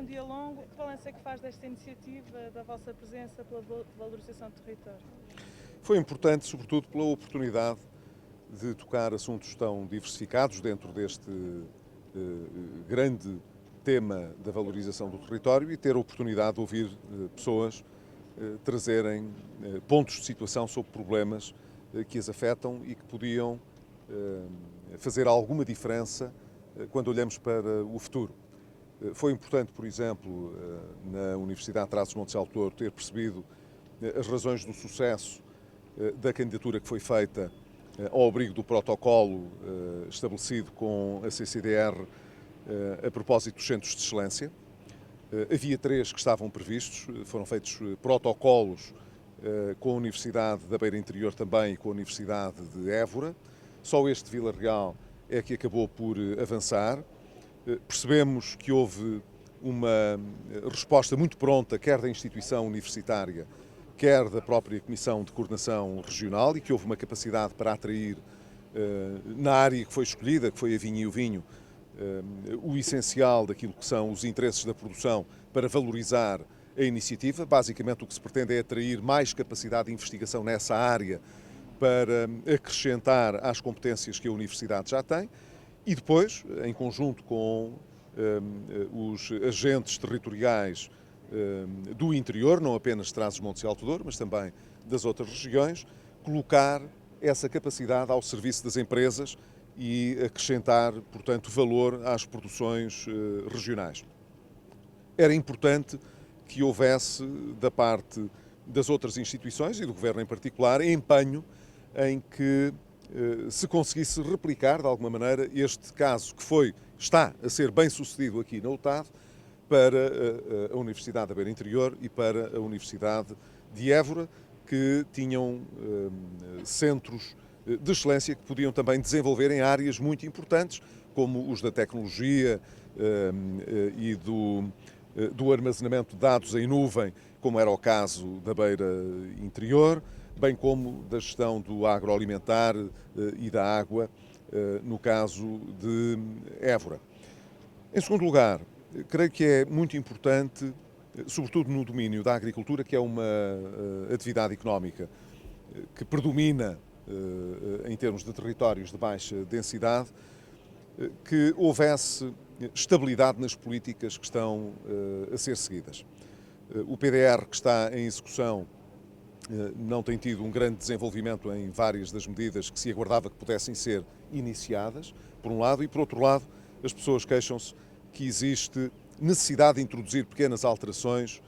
um dia longo. Que balanço é que faz desta iniciativa, da vossa presença pela valorização do território? Foi importante, sobretudo, pela oportunidade de tocar assuntos tão diversificados dentro deste grande tema da valorização do território e ter a oportunidade de ouvir pessoas trazerem pontos de situação sobre problemas que as afetam e que podiam fazer alguma diferença quando olhamos para o futuro. Foi importante, por exemplo, na Universidade de Trás-os-Montes de Alto ter percebido as razões do sucesso da candidatura que foi feita ao abrigo do protocolo estabelecido com a CCDR a propósito dos centros de excelência. Havia 3 que estavam previstos, foram feitos protocolos com a Universidade da Beira Interior também e com a Universidade de Évora. Só este de Vila Real é que acabou por avançar. Percebemos que houve uma resposta muito pronta, quer da instituição universitária, quer da própria Comissão de Coordenação Regional, e que houve uma capacidade para atrair, na área que foi escolhida, que foi a vinha e o vinho, o essencial daquilo que são os interesses da produção para valorizar a iniciativa. Basicamente o que se pretende é atrair mais capacidade de investigação nessa área para acrescentar às competências que a Universidade já tem e depois, em conjunto com os agentes territoriais do interior, não apenas de Trás-os-Montes e Alto Douro, mas também das outras regiões, colocar essa capacidade ao serviço das empresas e acrescentar, portanto, valor às produções regionais. Era importante que houvesse, da parte das outras instituições e do Governo em particular, empenho em que se conseguisse replicar, de alguma maneira, este caso que está a ser bem sucedido aqui na UTAD para a Universidade da Beira Interior e para a Universidade de Évora, que tinham centros de excelência que podiam também desenvolver em áreas muito importantes, como os da tecnologia e do armazenamento de dados em nuvem, como era o caso da Beira Interior, bem como da gestão do agroalimentar e da água, no caso de Évora. Em segundo lugar, creio que é muito importante, sobretudo no domínio da agricultura, que é uma atividade económica que predomina em termos de territórios de baixa densidade, que houvesse estabilidade nas políticas que estão a ser seguidas. O PDR que está em execução não tem tido um grande desenvolvimento em várias das medidas que se aguardava que pudessem ser iniciadas, por um lado, e por outro lado, as pessoas queixam-se que existe necessidade de introduzir pequenas alterações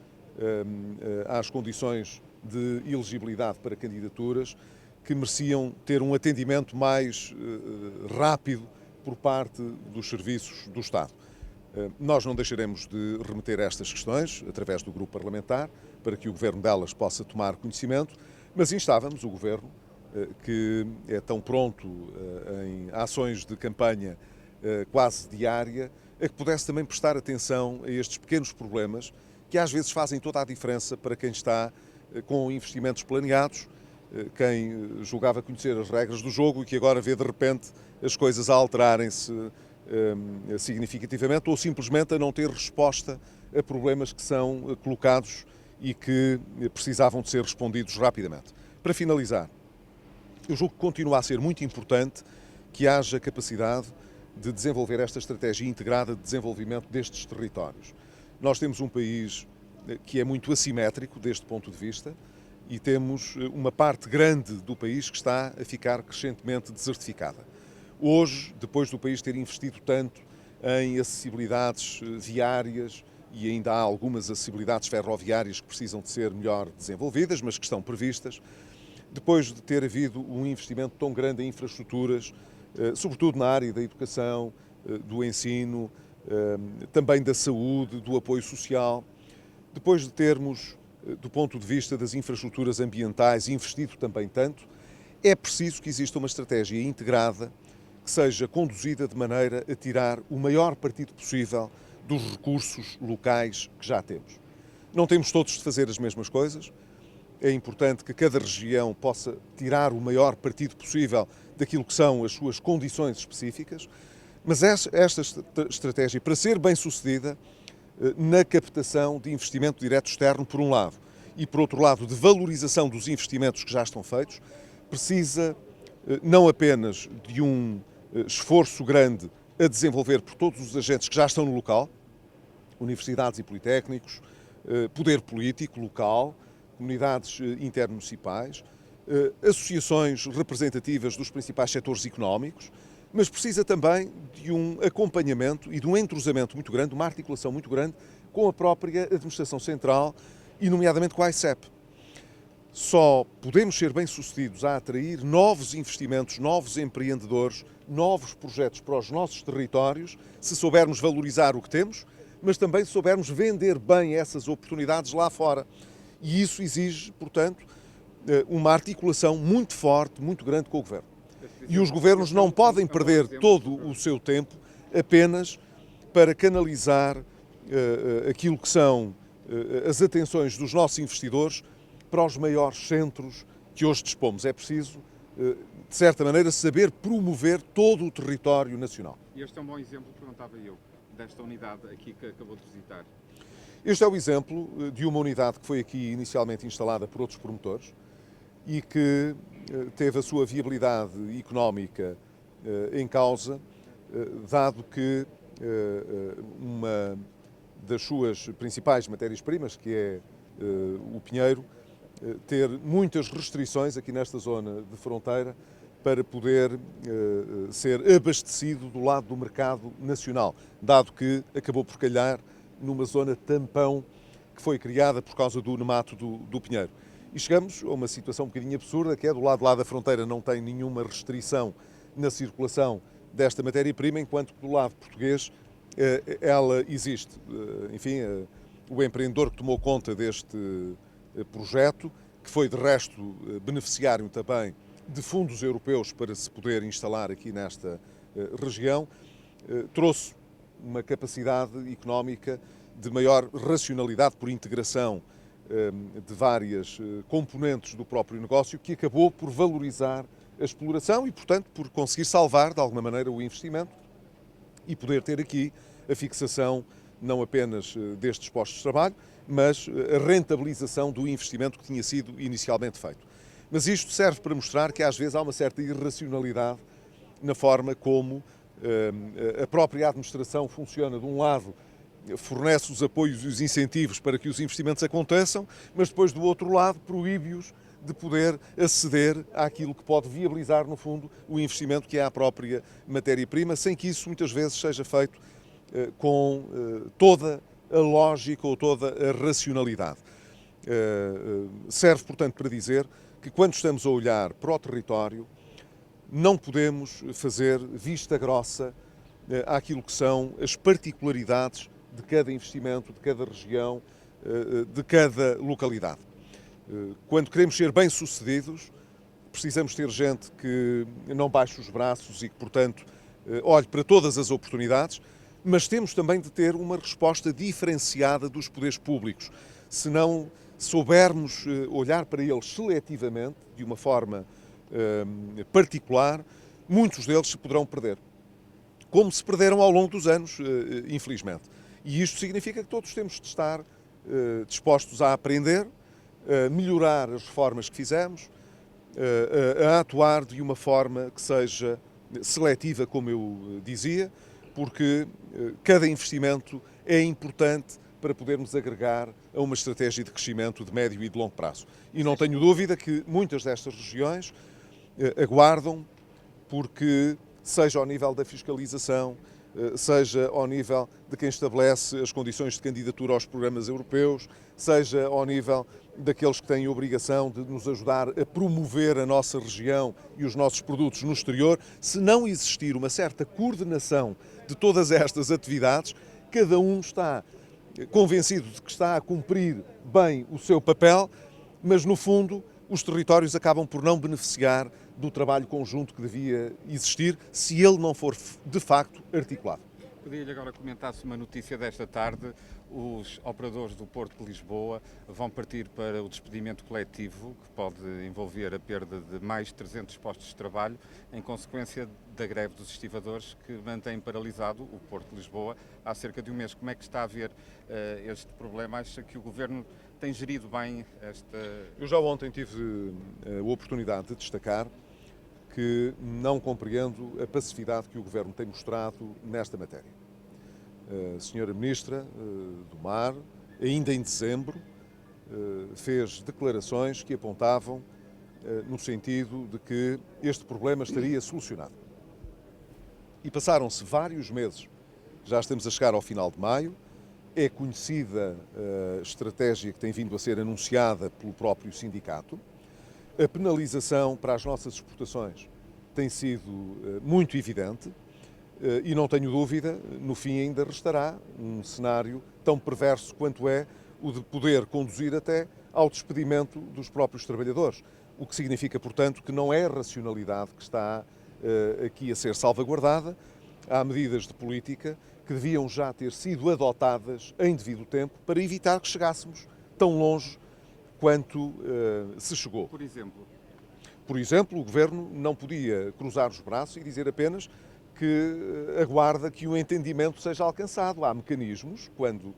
às condições de elegibilidade para candidaturas que mereciam ter um atendimento mais rápido por parte dos serviços do Estado. Nós não deixaremos de remeter estas questões através do grupo parlamentar para que o Governo delas possa tomar conhecimento, mas instávamos o Governo, que é tão pronto em ações de campanha quase diária, a que pudesse também prestar atenção a estes pequenos problemas que às vezes fazem toda a diferença para quem está com investimentos planeados, quem julgava conhecer as regras do jogo e que agora vê de repente as coisas a alterarem-se significativamente ou simplesmente a não ter resposta a problemas que são colocados e que precisavam de ser respondidos rapidamente. Para finalizar, eu julgo que continua a ser muito importante que haja capacidade de desenvolver esta estratégia integrada de desenvolvimento destes territórios. Nós temos um país que é muito assimétrico deste ponto de vista e temos uma parte grande do país que está a ficar crescentemente desertificada. Hoje, depois do país ter investido tanto em acessibilidades viárias e ainda há algumas acessibilidades ferroviárias que precisam de ser melhor desenvolvidas, mas que estão previstas, depois de ter havido um investimento tão grande em infraestruturas, sobretudo na área da educação, do ensino, também da saúde, do apoio social, depois de termos, do ponto de vista das infraestruturas ambientais, investido também tanto, é preciso que exista uma estratégia integrada que seja conduzida de maneira a tirar o maior partido possível dos recursos locais que já temos. Não temos todos de fazer as mesmas coisas. É importante que cada região possa tirar o maior partido possível daquilo que são as suas condições específicas, mas esta estratégia, para ser bem sucedida, na captação de investimento direto externo, por um lado, e por outro lado, de valorização dos investimentos que já estão feitos, precisa não apenas de um esforço grande a desenvolver por todos os agentes que já estão no local, universidades e politécnicos, poder político local, comunidades intermunicipais, associações representativas dos principais setores económicos, mas precisa também de um acompanhamento e de um entrosamento muito grande, uma articulação muito grande com a própria Administração Central e, nomeadamente, com a AICEP. Só podemos ser bem-sucedidos a atrair novos investimentos, novos empreendedores, novos projetos para os nossos territórios, se soubermos valorizar o que temos, mas também se soubermos vender bem essas oportunidades lá fora. E isso exige, portanto, uma articulação muito forte, muito grande com o Governo. E os governos não podem perder todo o seu tempo apenas para canalizar aquilo que são as atenções dos nossos investidores para os maiores centros que hoje dispomos. É preciso, de certa maneira, saber promover todo o território nacional. E este é um bom exemplo, perguntava eu, desta unidade aqui que acabou de visitar. Este é o exemplo de uma unidade que foi aqui inicialmente instalada por outros promotores e que teve a sua viabilidade económica em causa, dado que uma das suas principais matérias-primas, que é o pinheiro, ter muitas restrições aqui nesta zona de fronteira para poder ser abastecido do lado do mercado nacional, dado que acabou por calhar numa zona tampão que foi criada por causa do nemato do pinheiro. E chegamos a uma situação um bocadinho absurda, que é do lado lá da fronteira não tem nenhuma restrição na circulação desta matéria-prima, enquanto que do lado português ela existe. Enfim, o empreendedor que tomou conta deste projeto, que foi de resto beneficiário também de fundos europeus para se poder instalar aqui nesta região, trouxe uma capacidade económica de maior racionalidade por integração de várias componentes do próprio negócio, que acabou por valorizar a exploração e, portanto, por conseguir salvar, de alguma maneira, o investimento e poder ter aqui a fixação não apenas destes postos de trabalho, mas a rentabilização do investimento que tinha sido inicialmente feito. Mas isto serve para mostrar que às vezes há uma certa irracionalidade na forma como a própria administração funciona. De um lado, fornece os apoios e os incentivos para que os investimentos aconteçam, mas depois, do outro lado, proíbe-os de poder aceder àquilo que pode viabilizar, no fundo, o investimento que é a própria matéria-prima, sem que isso muitas vezes seja feito com toda a lógica ou toda a racionalidade. Serve, portanto, para dizer que quando estamos a olhar para o território, não podemos fazer vista grossa àquilo que são as particularidades de cada investimento, de cada região, de cada localidade. Quando queremos ser bem-sucedidos, precisamos ter gente que não baixe os braços e que, portanto, olhe para todas as oportunidades, mas temos também de ter uma resposta diferenciada dos poderes públicos. Se não soubermos olhar para eles seletivamente, de uma forma particular, muitos deles se poderão perder, como se perderam ao longo dos anos, infelizmente. E isto significa que todos temos de estar dispostos a aprender, a melhorar as reformas que fizemos, a atuar de uma forma que seja seletiva, como eu dizia, porque cada investimento é importante para podermos agregar a uma estratégia de crescimento de médio e de longo prazo. E não tenho dúvida que muitas destas regiões aguardam porque, seja ao nível da fiscalização, seja ao nível de quem estabelece as condições de candidatura aos programas europeus, seja ao nível daqueles que têm a obrigação de nos ajudar a promover a nossa região e os nossos produtos no exterior, se não existir uma certa coordenação de todas estas atividades, cada um está convencido de que está a cumprir bem o seu papel, mas no fundo os territórios acabam por não beneficiar do trabalho conjunto que devia existir se ele não for de facto articulado. Podia-lhe agora comentar-se uma notícia desta tarde. os operadores do Porto de Lisboa vão partir para o despedimento coletivo, que pode envolver a perda de mais de 300 postos de trabalho, em consequência da greve dos estivadores que mantém paralisado o Porto de Lisboa há cerca de um mês. Como é que está a ver este problema? Acha que o Governo tem gerido bem esta... Eu já ontem tive a oportunidade de destacar que não compreendo a passividade que o Governo tem mostrado nesta matéria. A Senhora Ministra do Mar, ainda em dezembro, fez declarações que apontavam no sentido de que este problema estaria solucionado. E passaram-se vários meses, já estamos a chegar ao final de maio, é conhecida a estratégia que tem vindo a ser anunciada pelo próprio sindicato. A penalização para as nossas exportações tem sido muito evidente e não tenho dúvida, no fim ainda restará um cenário tão perverso quanto é o de poder conduzir até ao despedimento dos próprios trabalhadores. O que significa, portanto, que não é a racionalidade que está aqui a ser salvaguardada. Há medidas de política que deviam já ter sido adotadas em devido tempo para evitar que chegássemos tão longe quanto se chegou. Por exemplo, o Governo não podia cruzar os braços e dizer apenas que aguarda que o entendimento seja alcançado. Há mecanismos, quando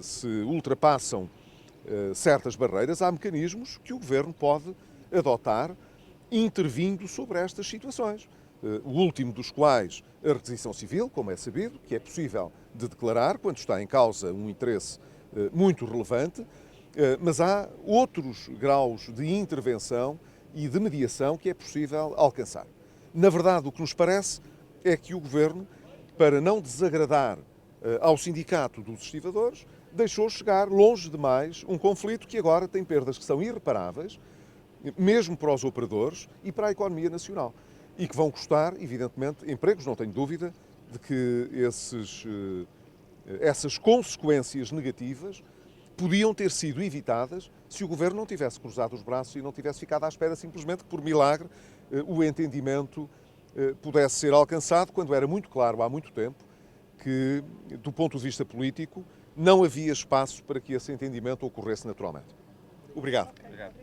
se ultrapassam certas barreiras, há mecanismos que o Governo pode adotar intervindo sobre estas situações. O último dos quais, a requisição civil, como é sabido, que é possível de declarar quando está em causa um interesse muito relevante, mas há outros graus de intervenção e de mediação que é possível alcançar. Na verdade, o que nos parece é que o Governo, para não desagradar ao sindicato dos estivadores, deixou chegar longe demais um conflito que agora tem perdas que são irreparáveis, mesmo para os operadores e para a economia nacional. E que vão custar, evidentemente, empregos, não tenho dúvida, de que essas consequências negativas podiam ter sido evitadas se o Governo não tivesse cruzado os braços e não tivesse ficado à espera simplesmente que, por milagre, o entendimento pudesse ser alcançado, quando era muito claro há muito tempo que, do ponto de vista político, não havia espaço para que esse entendimento ocorresse naturalmente. Obrigado. Obrigado.